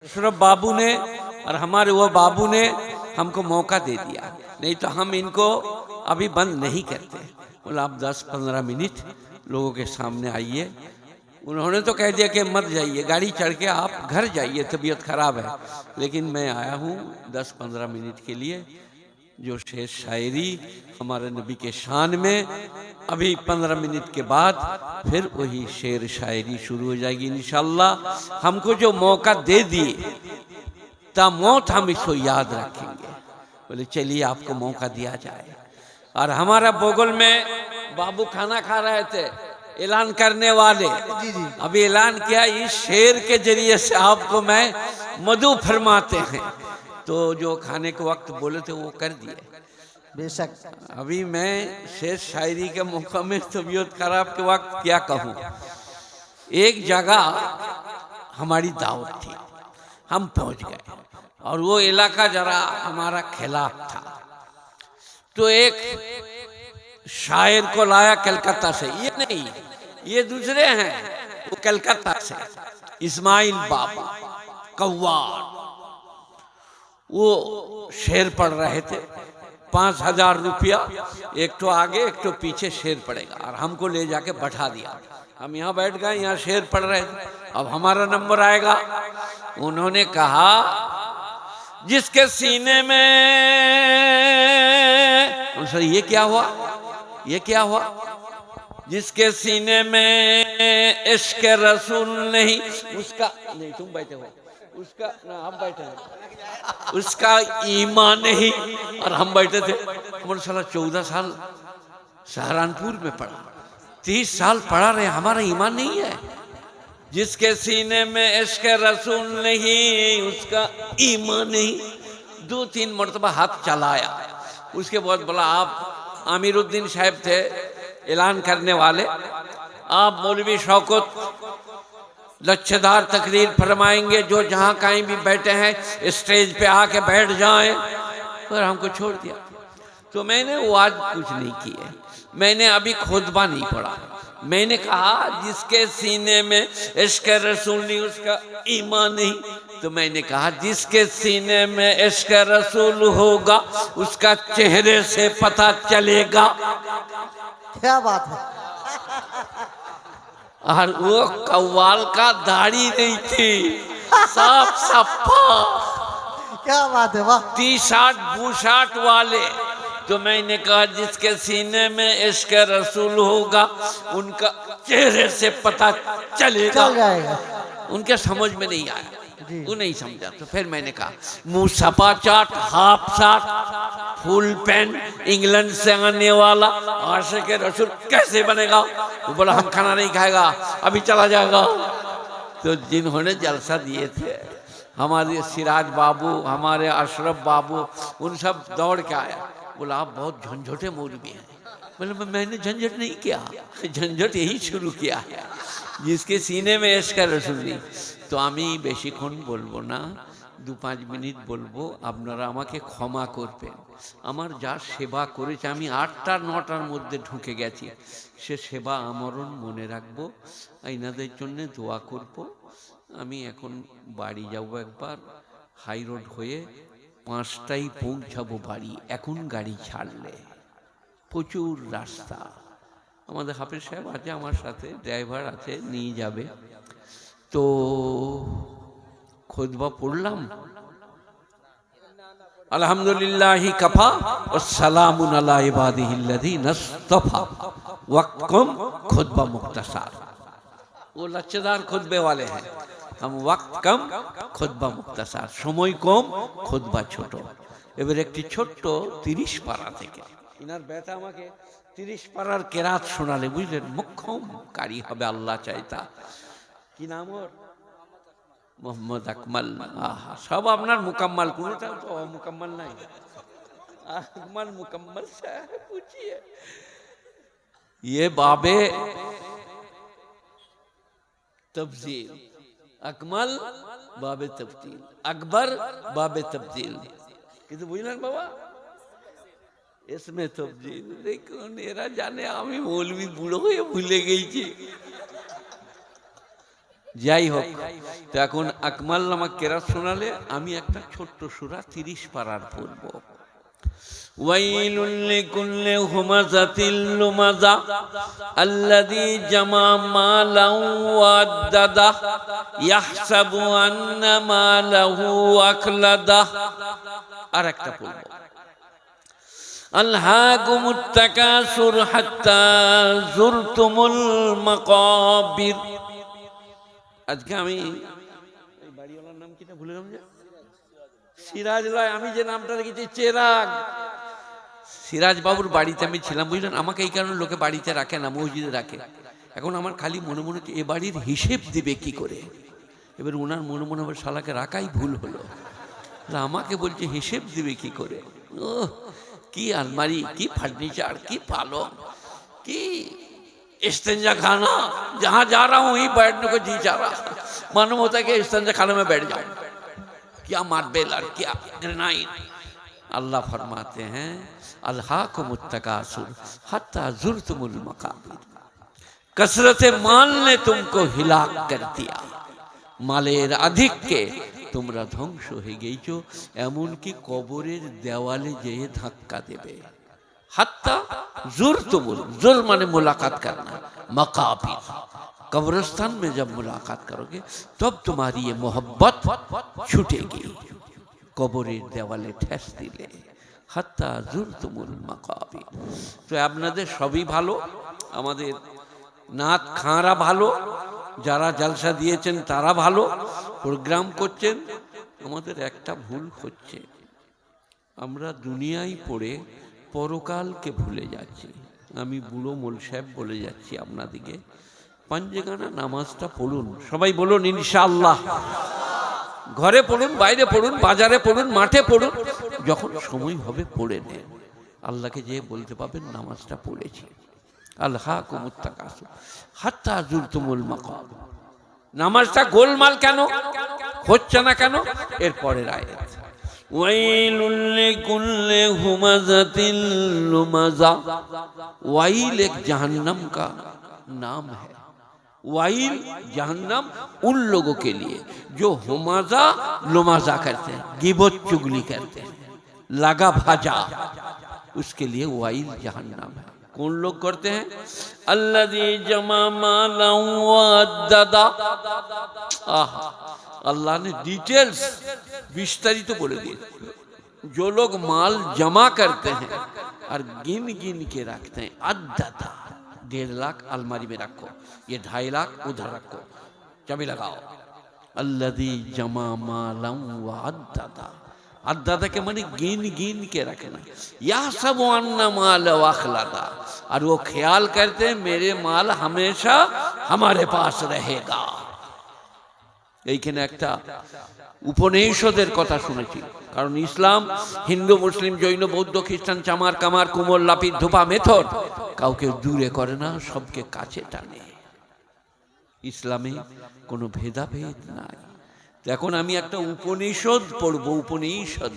अशरफ बाबू ने और हमारे वो बाबू ने हमको मौका दे दिया, नहीं तो हम इनको अभी बंद नहीं करते। बोला आप 10-15 मिनट लोगों के सामने आइए। उन्होंने तो कह दिया कि मत जाइए, गाड़ी चढ़ के आप घर जाइए, तबीयत खराब है। लेकिन मैं आया हूँ 10-15 मिनट के लिए। जो शेर शायरी हमारे नबी के शान में, अभी 15 मिनट के बाद फिर वही शेर शायरी शुरू हो जाएगी इंशाअल्लाह। हमको जो मौका दे दिए ता मौत हम इसको याद रखेंगे। बोले चलिए आपको मौका दिया जाए। और हमारा बगल में बाबू खाना खा रहे थे, ऐलान करने वाले अभी ऐलान किया, इस शेर के जरिए से आपको मैं मधु फरमाते हैं। तो जो खाने के वक्त बोले थे वो कर दिए बेशक। अभी मैं शेर शायरी के मौका में तबीयत खराब के वक्त क्या कहूँ। एक जगह हमारी दावत थी, हम पहुंच गए और वो इलाका जरा हमारा खिलाफ था। तो एक शायर को लाया कलकत्ता से, ये नहीं ये दूसरे हैं, वो कलकत्ता से इस्माइल बाबा कव्वार। वो शेर पढ़ रहे थे, 5000 रुपया, एक तो आगे एक तो पीछे शेर पड़ेगा। और हमको ले जाके बैठा दिया, हम यहाँ बैठ गए, यहाँ शेर पढ़ रहे थे। अब हमारा नंबर आएगा। उन्होंने कहा जिसके सीने में, सर ये क्या हुआ, ये क्या हुआ? जिसके सीने में इश्क रसूल नहीं, उसका नहीं, तुम बैठे हो, उसका ना हम बैठे हैं, उसका ईमान नहीं। और हम बैठे थे, हमारे साला 14 साल सहारनपुर में पढ़ा, 30 साल पढ़ा रहे, हमारा ईमान नहीं है। जिसके सीने में इश्क रसूल नहीं, उसका ईमान नहीं। 2-3 मरतबा हाथ चलाया, उसके बाद बोला आप आमिरुद्दीन साहब थे ऐलान करने वाले, आप मौलवी शौकत लच्छेदार तकरीर फरमाएंगे, जो जहाँ कहीं भी बैठे हैं स्टेज पे आके बैठ जाएं। पर हमको छोड़ दिया। तो मैंने वो आज कुछ नहीं किया, मैंने अभी खुतबा नहीं पढ़ा। मैंने कहा जिसके सीने में इश्क रसूल नहीं, उसका ईमान नहीं। तो मैंने कहा जिसके सीने में इश्क रसूल होगा, उसका चेहरे से पता चलेगा। क्या बात है। और वो कव्वाल का दाढ़ी नहीं थी, साफ सफा, क्या बात है, वाह। टी-शर्ट बूशर्ट वाले। तो मैंने कहा जिसके सीने में इश्क रसूल होगा, उनका चेहरे से पता चलेगा। चल जाएगा। उनके समझ में नहीं आया, वो नहीं समझा। तो फिर मैंने कहा मुंह सपा चाट, half shirt, full pant, England से आने वाला आशिक रसूल कैसे बनेगा? वो बोला हम खाना नहीं खाएगा, अभी चला जाएगा। तो जिन्होंने जलसा दिए थे, हमारे सिराज बाबू, हमारे अशरफ बाबू, उन सब दौड़ के आया। बोला आप बहुत झंझटे मौलवी हैं। बोले मैंने झंझट नहीं किया, झंझट यही शुरू किया है, जिसके सीने में इश्क रसूल नहीं। तो আমি বেশিক্ষণ বলবো না, 2-5 মিনিট বলবো, আপনারা আমাকে ক্ষমা করবেন। আমার যা সেবা করেছে, আমি 8টা-9টার মধ্যে ঢুকে গেছি, সে সেবা আমরণ মনে রাখবো, এনাদের জন্য দোয়া করব। আমি এখন বাড়ি যাব, একবার হাই রোড হয়ে 5টায় পৌঁছাবো বাড়ি, এখন গাড়ি ছাড়লে প্রচুর রাস্তা। আমাদের হাফেজ সাহেব আছে আমার সাথে, ড্রাইভার আছে, নিয়ে যাবে। তো খুতবা পড়লাম, আলহামদুলিল্লাহি কাফা ওয়া সালামুন আলা ইবাদিহিল্লাযিনা ইসতাফা। वक्त कम खुतबा मुख्तसार। वो लच्छेदार खुतबे वाले हैं, हम वक्त कम खुतबा मुख्तसार, समय कम खुतबा ছোট। এবার একটি ছোট্ট 30 পারা থেকে ইনার বেটা আমাকে 30 পারার কেরাত শোনালে, বুঝলেন, মুখ্যম কারি হবে আল্লাহ চাইতা। কি নাম ওর? মোহাম্মদ আকমাল। আহা, সব আপনার মুকাম্মাল, কোনোটাও তো মুকাম্মাল নাই। আকমাল মুকাম্মাল সাহেব पूछिए। ये बाबे तब्दील, अकमल बाबे तब्दील, अकबर बाबे तब्दील। কিন্তু বুঝলেন বাবা, इसमें तब्दील দেখুন, এরা জানে আমি মৌলবি বুড়ো হয়ে ভুলে গেছি। যাই হোক, তো এখন আকমাল আমাকে কেরাত শোনালে আমি একটা ছোট্ট সূরা 30 পারার পড়ব। ওয়াইলুল লিকুল্লি হুমাযাতিল লুমাযা আল্লাযী জামা মালান ওয়া আদ্দাদা ইয়াহসাবু আন্না মালাহু আখলাদা। আর একটা পড়ব, আলহাকুমুত তাকাসুর হাত্তা যুরতুমুল মাকাবির। আজকে আমি এই বাড়িওয়ালার নাম কিটা ভুলে গেলাম যে, সিরাজ লয়, আমি যে নামটা রেখেছি চেরাগ। সিরাজ বাবুর বাড়িতে আমি ছিলাম, বুঝলেন। আমাকে এই কারণে লোকে বাড়িতে রাখে না, মসজিদে রাখে। এখন আমার খালি মনে মনে এ বাড়ির হিসেব দিবে কি করে। এবার ওনার মনে মনে আবার শালাকে রাখাই ভুল হলো, আমাকে বলছে হিসেব দিবে কি করে। ও কি আলমারি, কি ফাर्नीचर, की पालंग, की इस्तेंजा खाना, जहां जा रहा हूं वहीं बैठने को जी चाह रहा। मालूम होता है कि इस्तेंजा खाने में बैठ जाऊं, क्या मार्बल और क्या ग्रेनाइट। अल्लाह फरमाते हैं अलहाकुमुत तकासुर हत्ता जुरतुमुल मकाबिर। कसरत माल ने तुमको हिलाक कर दिया, মালের আধিক্যে তোমরা ধ্বংস হয়ে গেছো, এমনকি কবরের দেওয়ালে যেয়ে ধাক্কা দেবে। হাত্তা जुरतुमुल, जुर माने मुलाकात करना, मकाबिर कब्रिस्तान में जब मुलाकात करोगे तब तुम्हारी ये मोहब्बत छूटेगी। কবরের দেওয়ালে ঠেস দিলে, হাত্তা जुरतुमुल मकाबिर। তো আপনাদের সবই ভালো, আমাদের নাত খাঁরা ভালো, যারা জলসা দিয়েছেন তারা ভালো, প্রোগ্রাম করছেন। আমাদের একটা ভুল হচ্ছে, আমরা দুনিয়ায় পড়ে পরকালকে ভুলে যাচ্ছি। আমি বুড়ো মোল সাহেব বলে যাচ্ছি আপনাদিকে, পাঞ্জেগানা নামাজটা পড়ুন, সবাই বলুন ইনশাআল্লাহ। ঘরে পড়ুন, বাইরে পড়ুন, বাজারে পড়ুন, মাঠে পড়ুন, যখন সময় হবে পড়ে নেন। আল্লাহকে যে বলতে পাবেন নামাজটা পড়েছি। আলহাকুমুত তাকাসুর হাত্তা যুরতুমুল মাকাবির। নামাজটা গোলমাল কেন হচ্ছে না কেন? এর পরের আয়াত, ওয়াইলুল লিকুল্লি হুমাযাতিল লুমাযা। वाइल एक जहन्नम का नाम है। वाइल जहन्नम उन लोगों के लिए जो हुमाजा लुमाजा करते हैं, गिबत चुगली करते हैं, लगा भाजा, उसके लिए वाइल जहन्नम है। कौन लोग करते हैं? अल्लज़ी जमा माला व अद्ददा। अल्लाह ने डिटेल्स विस्तारित बोले दिए। जो लोग माल जमा करते हैं और गिन गिन के रखते हैं, अद्ददा 1.5 लाख अलमारी में रखो, ये 2.5 लाख उधर रखो, चाबी लगाओ। अल्लज़ी जमा माला व अद्ददा, अद्ददा के माने गिन गिन के रखना। यह सब अन्ना माल अखलदा, और वो ख्याल करते हैं मेरे माल हमेशा हमारे पास रहेगा। এইখানে একটা উপনিষদের কথা শুনেছি, কারণ ইসলাম হিন্দু মুসলিম জৈন বৌদ্ধ খ্রিস্টান চামার কামার কুমোর লাপিত ধোপা মেথর কাউকে দূরে করে না, সবকে কাছে টানে। ইসলামে কোনো ভেদাভেদ নাই। এখন আমি একটা উপনিষদ পড়ব, উপনিষদ,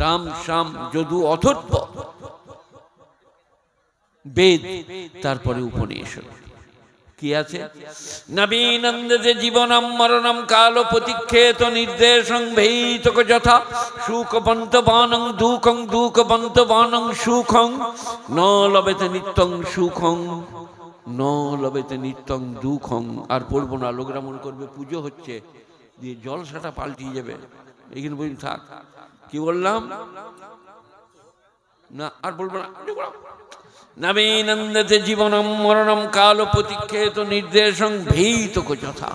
রাম শাম যদু অথর্ব বেদ, তারপরে উপনিষদ কি আছে? নবীনন্দে জীবনম মরণম কাল প্রতিক্ষেত নির্দেশং ভেইতক যথা সুখ বন্ত বানং দুঃখং দুঃখ বন্ত বানং সুখং ন লবেতে নিত্যং সুখং ন লবেতে নিত্যং দুঃখং। আর পড়বো না, লোকরা মনে করবে পুজো হচ্ছে, দিয়ে জলসাটা পাল্টিয়ে যাবে। এইখানে বলি থাক, কি বললাম না, আর বলবো না। নবীনন্দতে জীবনম মরণম কাল প্রতিক্ষেত নির্দেশং ভীতক যথা।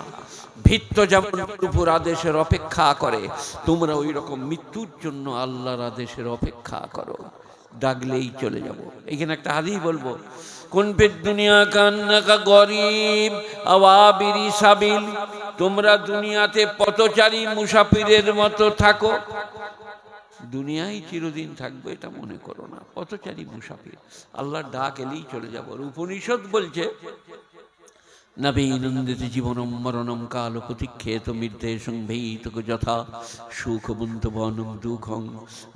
ভিত্ত যেমন উপর আদেশের অপেক্ষা করে, তোমরা ওই রকম মৃত্যুর জন্য আল্লাহর আদেশের অপেক্ষা করো, ডাকলেই চলে যাব। এখানে একটা হাদিস বলবো, কোন পেট দুনিয়া কান্নাকা গরিব আওয়াবিরি সাবিল। তোমরা দুনিয়াতে পথচারী মুসাফিরের মতো থাকো। দুনিয়ায় চিরদিন থাকবে এটা মনে করো না, পথচারী মুসাফির। আল্লাহর ডাক এলেই চলে যাব। উপনিষদ বলছে নবীনন্দিত জীবনম মরণম কাল প্রতীক্ষেত নির্দেশং ভীতক যথা সুখবন্তবনং দুঃখং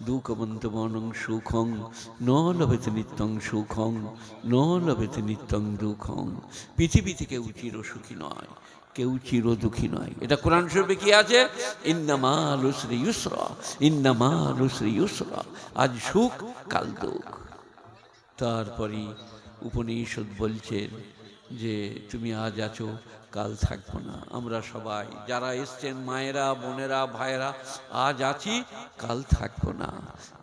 দুঃখবন্তবনং সুখং ন লভেতে নিত্যং সুখং ন লভেতে নিত্যং দুঃখং। পৃথিবীতে কেউ চির সুখী নয়, কেউ চির দুঃখী নয়। এটা কোরআন শরীফে কি আছে? ইন্নামাল উসরি ইউসরা, ইন্নামাল উসরি ইউসরা। আজ সুখ কাল দুঃখ। তারপরে উপনিষদ বলছেন যে তুমি আজ আছো কাল থাকবো না। আমরা সবাই যারা এসছেন, মায়েরা, বোনেরা, ভাইয়েরা, আজ আছি কাল থাকবো না,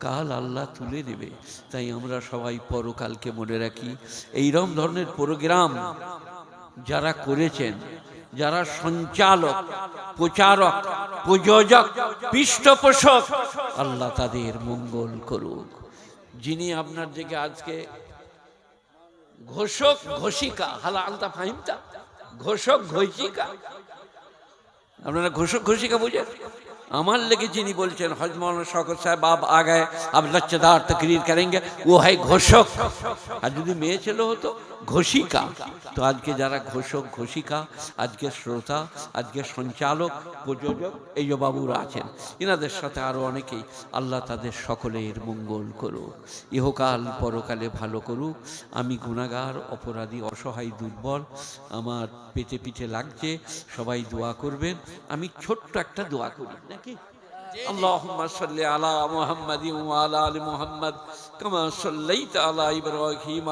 কাল আল্লাহ তুলে নেবে। তাই আমরা সবাই পরকালকে মনে রাখি। এইরকম ধরনের প্রোগ্রাম যারা করেছেন, যারা সঞ্চালক, প্রচারক, প্রযোজক, পৃষ্ঠপোষক, আল্লাহ তাদের মঙ্গল করুক। যিনি আপনার দিকে আজকে ঘোষক ঘোষিকা, হালা আলতা ফাহিমতা, ঘোষক ঘোষিকা, আপনারা ঘোষক ঘোষিকা বুঝেন? আমার লেগে যিনি বলছেন হযরত মাওলানা শওকত সাহেব আপ আ গয়ে, আব লচ্ছেদার তকরীর করেंगे, वो है ঘোষক। আর যদি মেয়ে ছেলে হতো ঘোষিকা। তো আজকে যারা ঘোষক ঘোষিকা, আজকে শ্রোতা, আজকে সঞ্চালক, প্রযোজক, এই যে বাবুরা আছেন, এনাদের সাথে আরও অনেকেই, আল্লাহ তাদের সকলের মঙ্গল করুক, ইহকাল পরকালে ভালো করুক। আমি গুনাহগার, অপরাধী, অসহায়, দুর্বল, আমার পেটে পিঠে লাগছে, সবাই দোয়া করবেন। আমি ছোট্ট একটা দোয়া করি নাকি? আল্লাহুম্মা সাল্লি আলা মুহাম্মাদিন ওয়া আলা আলি মুহাম্মাদ কামা সাল্লাইতা আলা ইব্রাহিম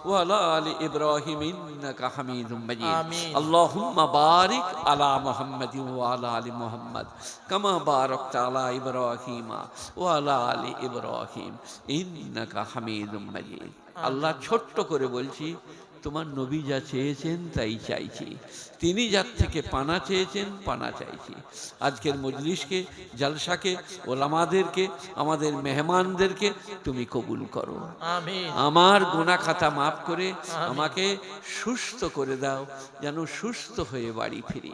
ওয়া আলা আলি ইব্রাহিম ইন্নাকা হামিদুম মাজিদ। আল্লাহুম্মা বারিক আলা মুহাম্মাদিন ওয়া আলা আলি মুহাম্মাদ কামা বারাকতা আলা ইব্রাহিম ওয়া আলা আলি ইব্রাহিম ইন্নাকা হামিদুম মাজিদ। আল্লাহ, ছোট্ট করে বলছি, তোমার নবী যা চেয়েছেন তাই চাইছি। তিনি যার থেকে পানা চেয়েছেন পানা চাইছি। আজকের মজলিসকে, জলসাকে, ওলামাদেরকে, আমাদের মেহমানদেরকে তুমি কবুল করো। আমিন। আমার গুনাহ খাতা মাফ করে আমাকে সুস্থ করে দাও, যেন সুস্থ হয়ে বাড়ি ফিরি।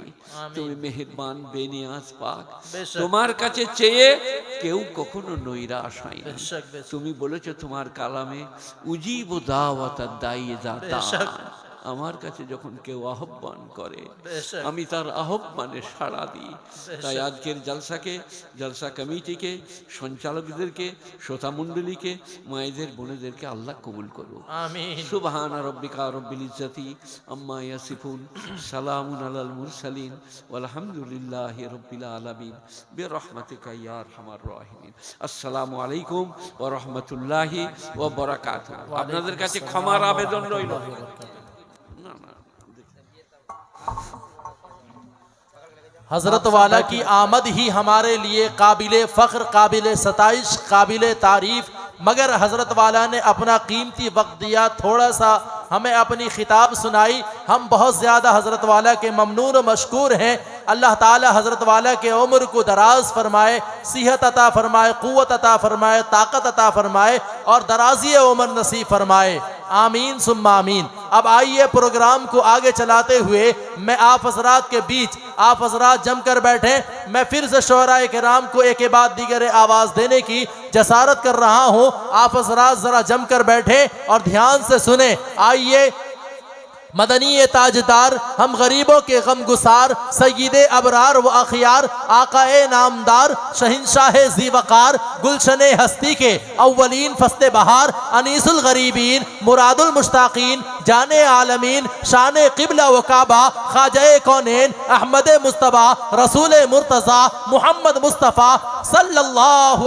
তুমি মেহেরবান, বেনিয়াজ, পাক। তোমার কাছে চেয়ে কেউ কখনো নৈরাশ হয় না। তুমি বলেছো তোমার কালামে, উজিব দাওয়াতাদ দাঈ ইযা দাআন। আমার কাছে যখন কেউ আহ্বান করে আমি তার আহ্বানে সাড়া দিই। তাই আজকের জলসাকে, জলসা কমিটিকে, সঞ্চালকদেরকে, শ্রোতা মণ্ডলীকে, মায়েদের, বোনেদেরকে আল্লাহ কবুল করুক। আমিন। সুবহান রব্বিকা রব্বিল ইজ্জতি আম্মা ইয়াসিফুন, সালামুন আলাল মুরসালিন, ওয়ালহামদুলিল্লাহি রব্বিল আলামিন, বিরহমাতিকা ইয়া আরহামার রাহিমিন। আসসালামু আলাইকুম ওয়া রাহমাতুল্লাহি ওয়া বারাকাতুহু। আপনাদের কাছে ক্ষমার আবেদন রইল। हजरत वाला की आमद ही हमारे लिए काबिले फ़ख्र, काबिले सताइश, काबिले तारीफ़। मगर हजरत वाला ने अपना कीमती वक्त दिया, थोड़ा सा हमें अपनी खिताब सुनाई। हम बहुत ज़्यादा हजरत वाला के ममनून व मशकूर हैं। अल्लाह ताला हजरत वाला के उम्र को दराज फरमाए, सेहत अता फरमाए, क़ुव्वत अता फरमाए, ताकत अता फरमाए और दराज़ी उम्र नसीब फरमाए। आमीन सुम्मा आमीन। अब आइए प्रोग्राम को आगे चलाते हुए मैं आप हजरात के बीच, आप हजरात जमकर बैठे, मैं फिर से शोहराए किराम को एक के बाद दीगर आवाज़ देने की जसारत कर रहा हूँ। आप हजरात ज़रा जमकर बैठे और ध्यान से सुने। आइए मदनी ताजदार, हम गरीबों के गम गुसार, सय्यदे अबरार व अखियार, आकाए नामदार, शहिंशाह ज़ीवकार, गुलशने हस्ती के अव्वलीन फस्ते बहार, अनीसुल गरीबीन, मुरादुल मुश्ताकीन, जाने आलमीन, शाने क़िबला व काबा, ख्वाजाए कौनैन, अहमद मुस्तफ़ा, रसूल मुर्तज़ा, मुहम्मद मुस्तफ़ा सल्लल्लाहु